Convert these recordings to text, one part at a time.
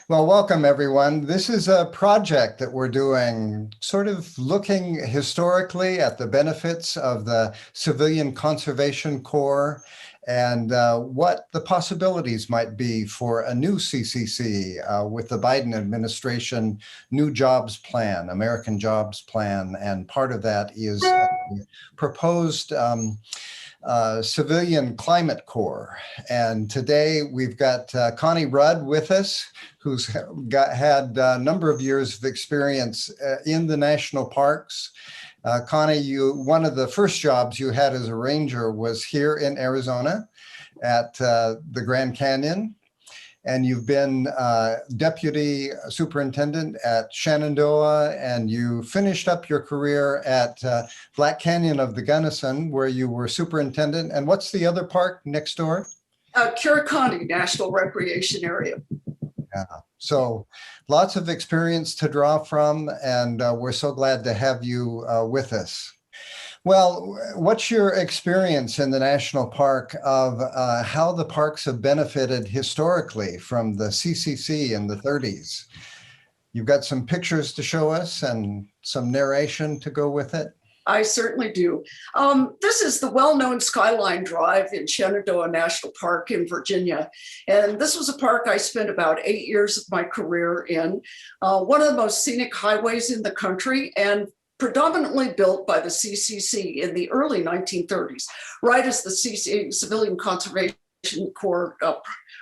Well, welcome everyone. This is a project that we're doing, sort of looking historically at the benefits of the Civilian Conservation Corps and what the possibilities might be for a new CCC with the Biden administration new jobs plan, American Jobs Plan, and part of that is proposed Civilian Climate Corp. And today we've got Connie Rudd with us, who's had a number of years of experience in the national parks. Connie, one of the first jobs you had as a ranger was here in Arizona at the Grand Canyon. And you've been deputy superintendent at Shenandoah, and you finished up your career at Black Canyon of the Gunnison, where you were superintendent. And what's the other park next door? Curricombe National Recreation Area. Yeah. So lots of experience to draw from, and we're so glad to have you with us. Well, what's your experience in the national park of how the parks have benefited historically from the CCC in the 30s? You've got some pictures to show us and some narration to go with it. I certainly do. This is the well-known Skyline Drive in Shenandoah National Park in Virginia. And this was a park I spent about 8 years of my career in, one of the most scenic highways in the country, and predominantly built by the CCC in the early 1930s, right as the Civilian Conservation Corp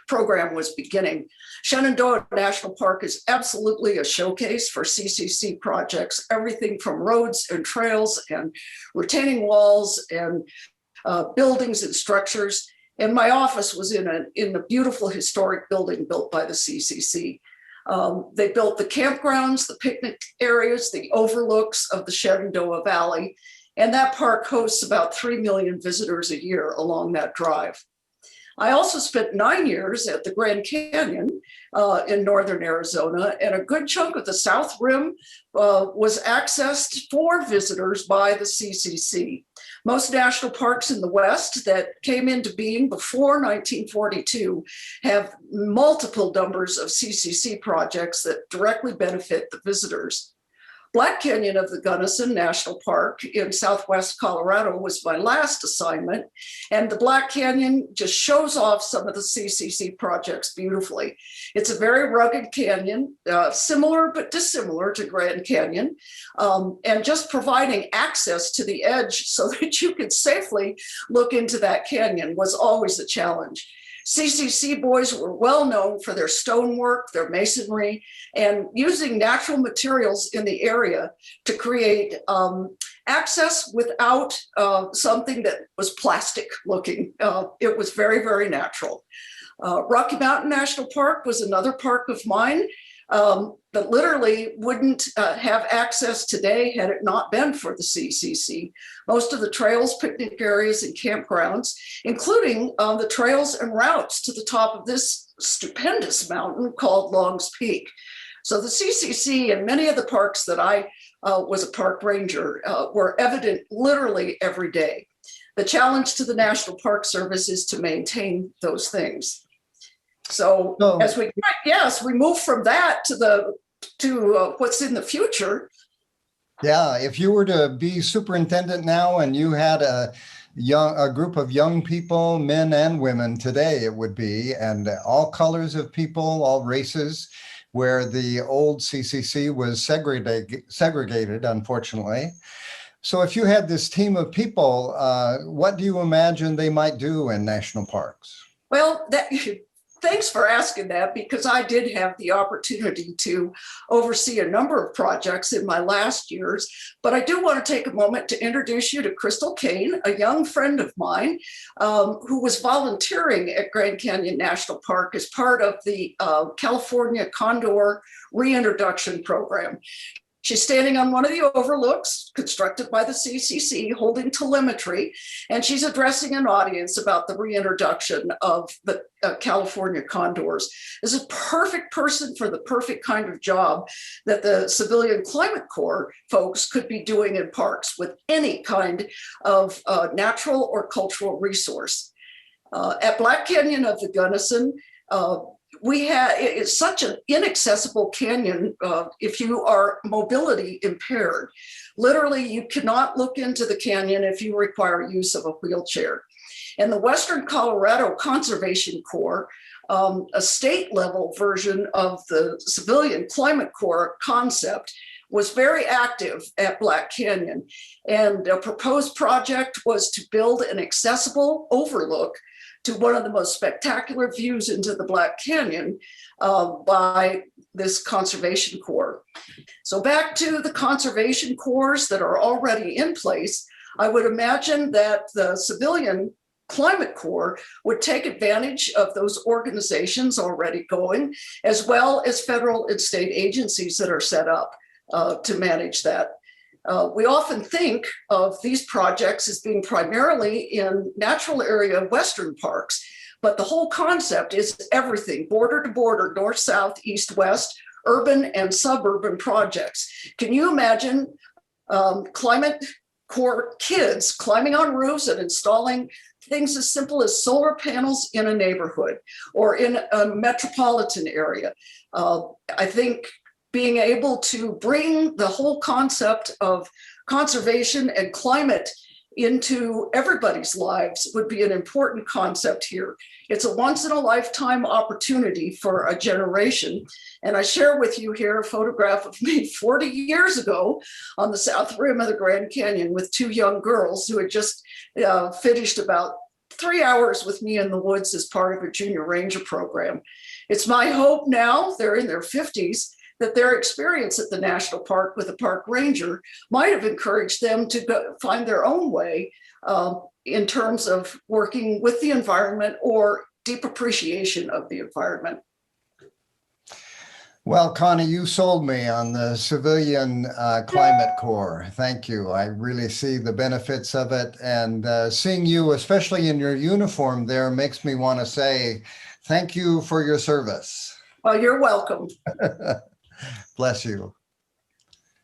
program was beginning. Shenandoah National Park is absolutely a showcase for CCC projects, everything from roads and trails and retaining walls and buildings and structures. And my office was in a beautiful historic building built by the CCC. They built the campgrounds, the picnic areas, the overlooks of the Shenandoah Valley, and that park hosts about 3 million visitors a year along that drive. I also spent 9 years at the Grand Canyon in northern Arizona, and a good chunk of the South Rim was accessed for visitors by the CCC. Most national parks in the West that came into being before 1942 have multiple numbers of CCC projects that directly benefit the visitors. Black Canyon of the Gunnison National Park in southwest Colorado was my last assignment, and the Black Canyon just shows off some of the CCC projects beautifully. It's a very rugged canyon, similar but dissimilar to Grand Canyon, and just providing access to the edge so that you could safely look into that canyon was always a challenge. CCC boys were well known for their stonework, their masonry, and using natural materials in the area to create access without something that was plastic looking. It was very, very natural. Rocky Mountain National Park was another park of mine that literally wouldn't have access today had it not been for the CCC. Most of the trails, picnic areas, and campgrounds, including the trails and routes to the top of this stupendous mountain called Long's Peak. So the CCC and many of the parks that I was a park ranger were evident literally every day. The challenge to the National Park Service is to maintain those things. So as we move from that to what's in the future. Yeah, if you were to be superintendent now and you had a group of young people, men and women today, it would be, and all colors of people, all races, where the old CCC was segregated, unfortunately. So if you had this team of people, what do you imagine they might do in national parks? Well, thanks for asking that, because I did have the opportunity to oversee a number of projects in my last years. But I do want to take a moment to introduce you to Crystal Kane, a young friend of mine who was volunteering at Grand Canyon National Park as part of the California Condor Reintroduction Program. She's standing on one of the overlooks constructed by the CCC, holding telemetry, and she's addressing an audience about the reintroduction of the California condors. This is a perfect person for the perfect kind of job that the Civilian Climate Corp folks could be doing in parks with any kind of natural or cultural resource. At Black Canyon of the Gunnison, it's such an inaccessible canyon if you are mobility impaired. Literally, you cannot look into the canyon if you require use of a wheelchair. And the Western Colorado Conservation Corp, a state level version of the Civilian Climate Corp concept, was very active at Black Canyon. And a proposed project was to build an accessible overlook to one of the most spectacular views into the Black Canyon by this conservation corps. So back to the conservation corps that are already in place, I would imagine that the Civilian Climate Corp would take advantage of those organizations already going, as well as federal and state agencies that are set up to manage that. We often think of these projects as being primarily in natural area Western parks, but the whole concept is everything, border to border, north, south, east, west, urban and suburban projects. Can you imagine Climate Corp kids climbing on roofs and installing things as simple as solar panels in a neighborhood or in a metropolitan area? I think being able to bring the whole concept of conservation and climate into everybody's lives would be an important concept here. It's a once in a lifetime opportunity for a generation. And I share with you here a photograph of me 40 years ago on the south rim of the Grand Canyon with two young girls who had just finished about 3 hours with me in the woods as part of a junior ranger program. It's my hope now, they're in their 50s, that their experience at the national park with a park ranger might have encouraged them to go find their own way in terms of working with the environment or deep appreciation of the environment. Well, Connie, you sold me on the Civilian Climate Corp. Thank you. I really see the benefits of it, and seeing you, especially in your uniform there, makes me want to say thank you for your service. Well, you're welcome. Bless you.